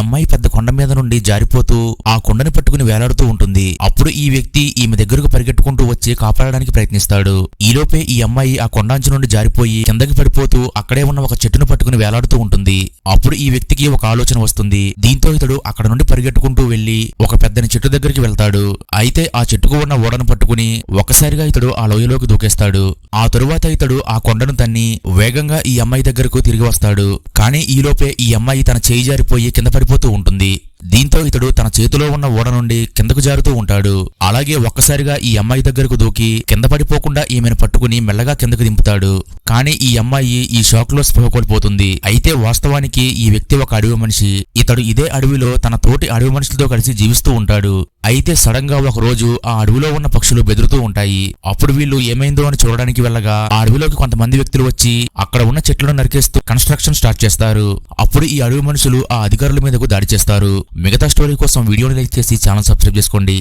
అమ్మాయి పెద్ద కొండ మీద నుండి జారిపోతూ ఆ కొండని పట్టుకుని వేలాడుతూ ఉంటుంది. అప్పుడు ఈ వ్యక్తి ఈమె దగ్గరకు పరిగెట్టుకుంటూ వచ్చి కాపాడడానికి ప్రయత్నిస్తాడు. ఈలోపే ఈ అమ్మాయి ఆ కొండంచు నుండి జారిపోయి కిందకి పడిపోతూ అక్కడే ఉన్న ఒక చెట్టును పట్టుకుని వేలాడుతూ ఉంటుంది. అప్పుడు ఈ వ్యక్తికి ఒక ఆలోచన వస్తుంది. దీంతో ఇతడు అక్కడ నుండి పరిగెట్టుకుంటూ వెళ్లి ఒక పెద్దని చెట్టు దగ్గరికి వెళ్తాడు. అయితే ఆ చెట్టుకు ఉన్న ఓడను పట్టుకుని ఒక్కసారిగా ఇతడు ఆ లోయలోకి దూకేస్తాడు. ఆ తరువాత ఇతడు ఆ కొండను తన్ని వేగంగా ఈ అమ్మాయి దగ్గరకు తిరిగి వస్తాడు. కానీ ఈలోపే ఈ అమ్మాయి తన చేయి జారిపోయి కింద పడిపోతూ ఉంటుంది. దీంతో ఇతడు తన చేతిలో ఉన్న ఓడ నుండి కిందకు జారుతూ ఉంటాడు. అలాగే ఒక్కసారిగా ఈ అమ్మాయి దగ్గరకు దూకి కింద పడిపోకుండా ఈమెను పట్టుకుని మెల్లగా కిందకు దింపుతాడు. కానీ ఈ అమ్మాయి ఈ షాక్ లో స్పృహ కోల్పోతుంది. అయితే వాస్తవానికి ఈ వ్యక్తి ఒక అడవి మనిషి. ఇతడు ఇదే అడవిలో తన తోటి అడవి మనుషులతో కలిసి జీవిస్తూ ఉంటాడు. అయితే సడన్ గా ఒక రోజు ఆ అడవిలో ఉన్న పక్షులు బెదురుతూ ఉంటాయి. అప్పుడు వీళ్ళు ఏమైందో అని చూడడానికి వెళ్ళగా ఆ అడవిలోకి కొంతమంది వ్యక్తులు వచ్చి అక్కడ ఉన్న చెట్లను నరికేస్తూ కన్స్ట్రక్షన్ స్టార్ట్ చేస్తారు. అప్పుడు ఈ అడవి మనుషులు ఆ అధికారుల మీదకు దాడి చేస్తారు. మిగతా స్టోరీ కోసం వీడియోని లైక్ చేసి ఛానల్ సబ్స్క్రైబ్ చేసుకోండి.